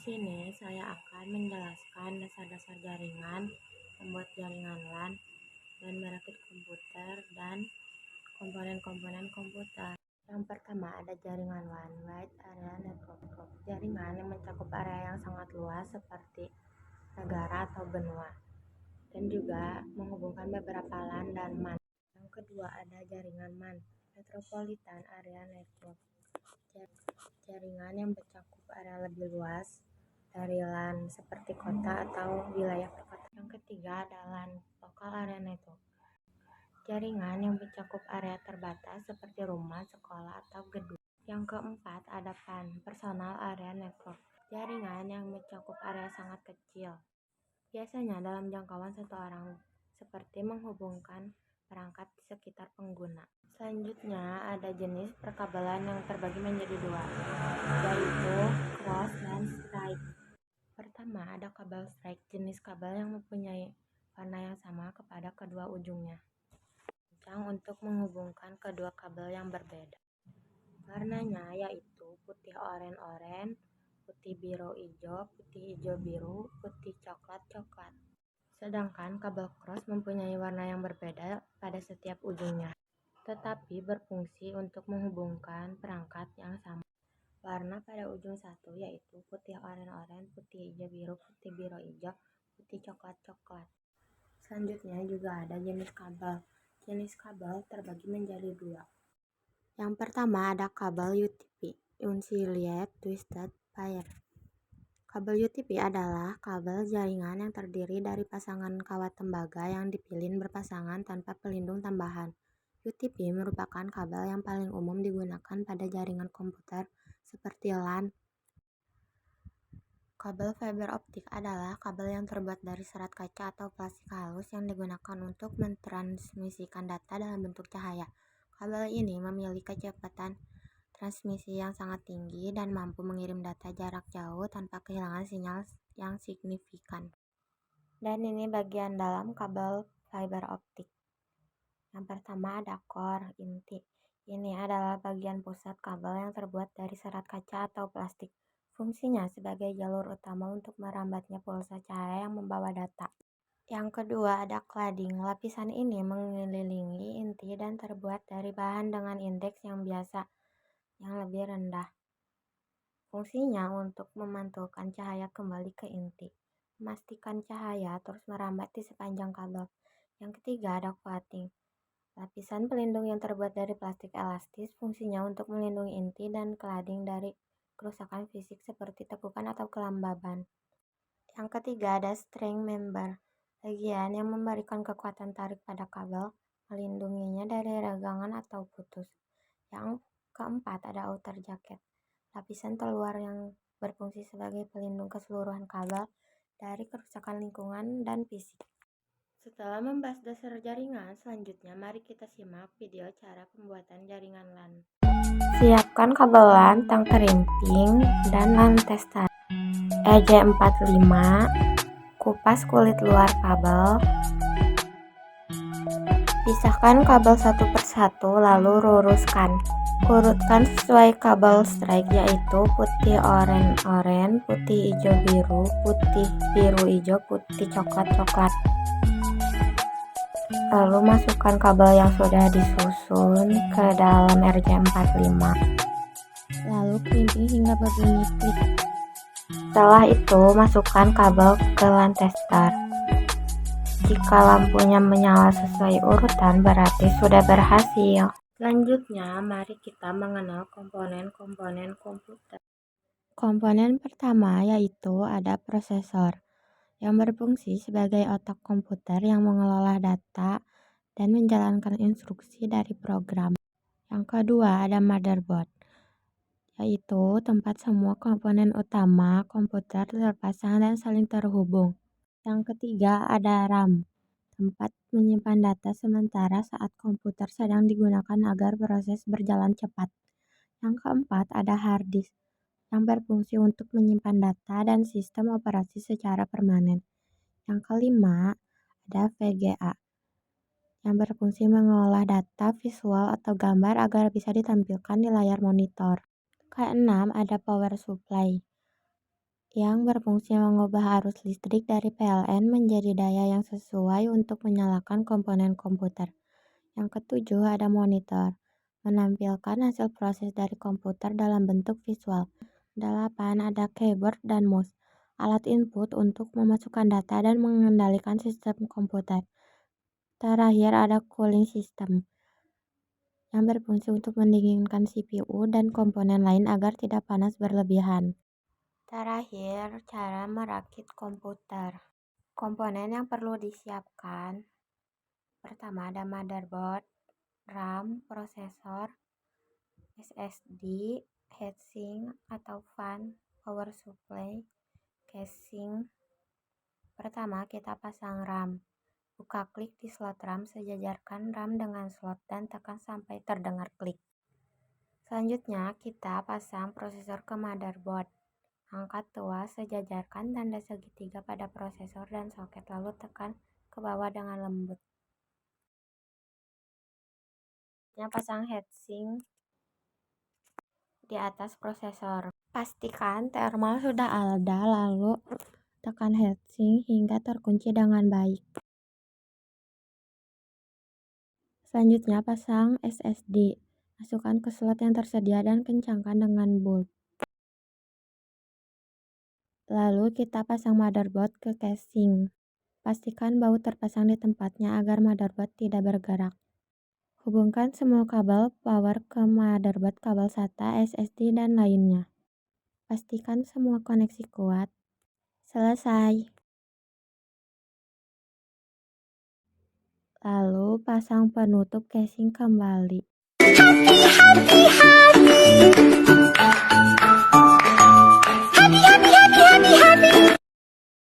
sini saya akan menjelaskan dasar-dasar jaringan, membuat jaringan LAN, dan merakit komputer dan komponen-komponen komputer. Yang pertama ada jaringan LAN, Wide Area Network. Jaringan yang mencakup area yang sangat luas seperti negara atau benua, dan juga menghubungkan beberapa LAN dan MAN. Yang kedua ada jaringan MAN, Metropolitan Area Network. Jaringan yang mencakup area lebih luas dari LAN seperti kota atau wilayah perkotaan. Yang ketiga adalah Local Area Network. Jaringan yang mencakup area terbatas seperti rumah, sekolah, atau gedung. Yang keempat ada PAN, Personal Area Network. Jaringan yang mencakup area sangat kecil, biasanya dalam jangkauan satu orang, seperti menghubungkan perangkat di sekitar pengguna. Selanjutnya ada jenis perkabelan yang terbagi menjadi dua, yaitu cross dan strike. Pertama ada kabel strike, jenis kabel yang mempunyai warna yang sama kepada kedua ujungnya, untuk menghubungkan kedua kabel yang berbeda. Warnanya yaitu putih oranye-oranye, putih biru-hijau, putih hijau-biru, putih coklat-coklat. Sedangkan kabel cross mempunyai warna yang berbeda pada setiap ujungnya, tetapi berfungsi untuk menghubungkan perangkat yang sama. Warna pada ujung satu yaitu putih oranye-oranye, putih hijau-biru, putih biru-hijau, putih coklat-coklat. Selanjutnya juga ada jenis kabel. Jenis kabel terbagi menjadi dua. Yang pertama ada kabel UTP, Unsighted Twisted Pair. Kabel UTP adalah kabel jaringan yang terdiri dari pasangan kawat tembaga yang dipilin berpasangan tanpa pelindung tambahan. UTP merupakan kabel yang paling umum digunakan pada jaringan komputer seperti LAN. Kabel fiber optik adalah kabel yang terbuat dari serat kaca atau plastik halus yang digunakan untuk mentransmisikan data dalam bentuk cahaya. Kabel ini memiliki kecepatan transmisi yang sangat tinggi dan mampu mengirim data jarak jauh tanpa kehilangan sinyal yang signifikan. Dan ini bagian dalam kabel fiber optik. Yang pertama ada core, inti. Ini adalah bagian pusat kabel yang terbuat dari serat kaca atau plastik. Fungsinya sebagai jalur utama untuk merambatnya pulsa cahaya yang membawa data. Yang kedua ada cladding. Lapisan ini mengelilingi inti dan terbuat dari bahan dengan indeks yang lebih rendah. Fungsinya untuk memantulkan cahaya kembali ke inti, memastikan cahaya terus merambat di sepanjang kabel. Yang ketiga ada coating. Lapisan pelindung yang terbuat dari plastik elastis, fungsinya untuk melindungi inti dan cladding dari kerusakan fisik seperti tekukan atau kelembaban. Yang ketiga ada string member, bagian yang memberikan kekuatan tarik pada kabel, melindunginya dari regangan atau putus. Yang keempat ada outer jacket, lapisan terluar yang berfungsi sebagai pelindung keseluruhan kabel dari kerusakan lingkungan dan fisik. Setelah membahas dasar jaringan, selanjutnya mari kita simak video cara pembuatan jaringan LAN. Siapkan kabel LAN, tang kerimping, dan LAN tester. EJ45, kupas kulit luar kabel. Pisahkan kabel satu persatu lalu luruskan. Urutkan sesuai kabel strike, yaitu putih oranye-oranye, putih hijau-biru, putih biru-hijau, putih coklat-coklat. Lalu masukkan kabel yang sudah disusun ke dalam RJ45. Lalu kerimping hingga berbunyi klik. Setelah itu masukkan kabel ke LAN tester. Jika lampunya menyala sesuai urutan, berarti sudah berhasil. Selanjutnya, mari kita mengenal komponen-komponen komputer. Komponen pertama yaitu ada prosesor, yang berfungsi sebagai otak komputer yang mengelola data dan menjalankan instruksi dari program. Yang kedua ada motherboard, yaitu tempat semua komponen utama komputer terpasang dan saling terhubung. Yang ketiga ada RAM, tempat menyimpan data sementara saat komputer sedang digunakan agar proses berjalan cepat. Yang keempat ada hard disk, yang berfungsi untuk menyimpan data dan sistem operasi secara permanen. Yang kelima ada VGA, yang berfungsi mengolah data visual atau gambar agar bisa ditampilkan di layar monitor. Keenam ada power supply. yang berfungsi mengubah arus listrik dari PLN menjadi daya yang sesuai untuk menyalakan komponen komputer. Yang ketujuh, ada monitor, menampilkan hasil proses dari komputer dalam bentuk visual. 8. Ada keyboard dan mouse, alat input untuk memasukkan data dan mengendalikan sistem komputer. Terakhir, ada cooling system, yang berfungsi untuk mendinginkan CPU dan komponen lain agar tidak panas berlebihan. Terakhir, cara merakit komputer. Komponen yang perlu disiapkan. Pertama, ada motherboard, RAM, prosesor, SSD, heatsink atau fan, power supply, casing. Pertama, kita pasang RAM. Buka klik di slot RAM, sejajarkan RAM dengan slot dan tekan sampai terdengar klik. Selanjutnya, kita pasang prosesor ke motherboard. Angkat tuas, sejajarkan tanda segitiga pada prosesor dan soket, lalu tekan ke bawah dengan lembut. Pasang heatsink di atas prosesor. Pastikan thermal sudah ada, lalu tekan heatsink hingga terkunci dengan baik. Selanjutnya, pasang SSD. Masukkan ke slot yang tersedia dan kencangkan dengan bolt. Lalu kita pasang motherboard ke casing. Pastikan baut terpasang di tempatnya agar motherboard tidak bergerak. Hubungkan semua kabel power ke motherboard, kabel SATA, SSD, dan lainnya. Pastikan semua koneksi kuat. Selesai. Lalu pasang penutup casing kembali.